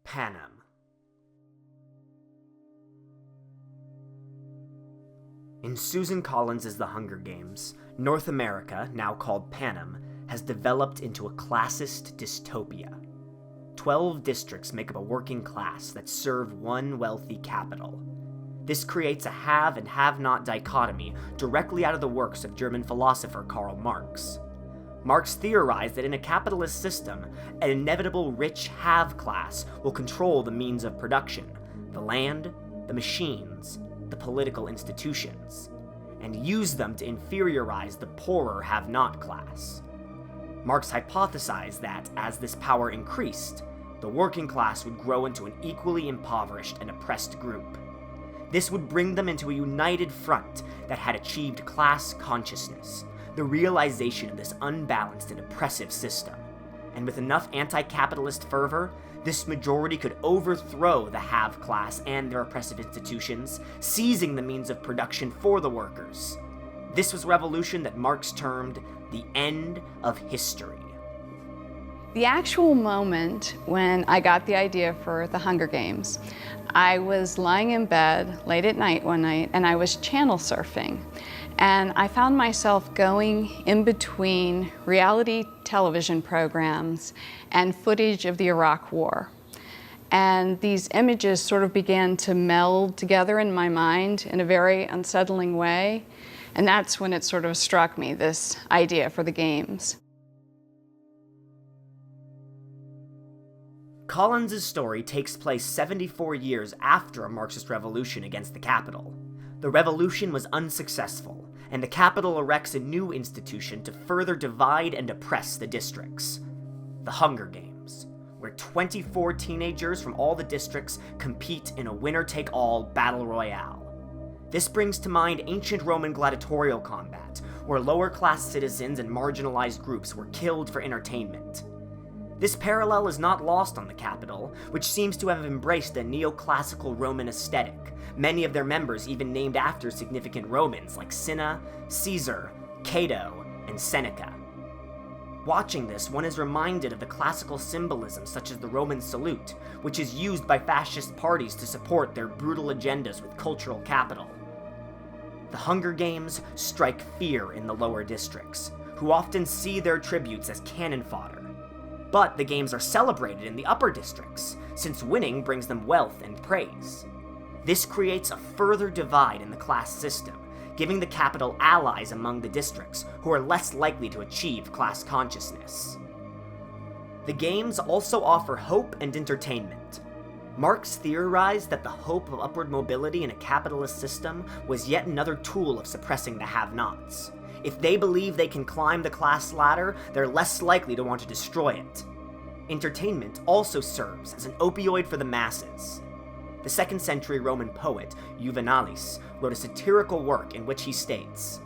Panam. In Susan Collins's The Hunger Games, North America, now called Panam, has developed into a classist dystopia. 12 districts make up a working class that serve one wealthy capital. This creates a have and have-not dichotomy directly out of the works of German philosopher Karl Marx. Marx theorized that in a capitalist system, an inevitable rich have class will control the means of production, the land, the machines, the political institutions, and use them to inferiorize the poorer have-not class. Marx hypothesized that, as this power increased, the working class would grow into an equally impoverished and oppressed group. This would bring them into a united front that had achieved class consciousness, the realization of this unbalanced and oppressive system. And with enough anti-capitalist fervor, this majority could overthrow the have class and their oppressive institutions, seizing the means of production for the workers. This was a revolution that Marx termed the end of history. The actual moment when I got the idea for the Hunger Games, I was lying in bed late at night one night and I was channel surfing. And I found myself going in between reality television programs and footage of the Iraq War. And these images sort of began to meld together in my mind in a very unsettling way. And that's when it sort of struck me, this idea for the games. Collins's story takes place 74 years after a Marxist revolution against the capital. The revolution was unsuccessful, and the capital erects a new institution to further divide and oppress the districts. The Hunger Games, where 24 teenagers from all the districts compete in a winner-take-all battle royale. This brings to mind ancient Roman gladiatorial combat, where lower-class citizens and marginalized groups were killed for entertainment. This parallel is not lost on the capital, which seems to have embraced a neoclassical Roman aesthetic, many of their members even named after significant Romans like Cinna, Caesar, Cato, and Seneca. Watching this, one is reminded of the classical symbolism such as the Roman salute, which is used by fascist parties to support their brutal agendas with cultural capital. The Hunger Games strike fear in the lower districts, who often see their tributes as cannon fodder. But the games are celebrated in the upper districts, since winning brings them wealth and praise. This creates a further divide in the class system, giving the capital allies among the districts who are less likely to achieve class consciousness. The games also offer hope and entertainment. Marx theorized that the hope of upward mobility in a capitalist system was yet another tool of suppressing the have-nots. If they believe they can climb the class ladder, they're less likely to want to destroy it. Entertainment also serves as an opioid for the masses. The 2nd century Roman poet, Juvenalis, wrote a satirical work in which he states,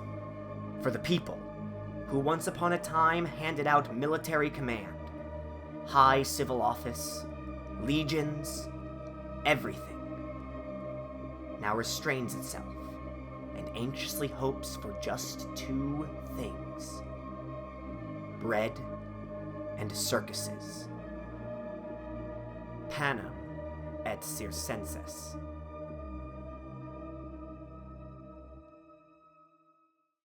"For the people, who once upon a time handed out military command, high civil office, legions, everything, now restrains itself and anxiously hopes for just 2 things: bread and circuses." Panam et Cicernces.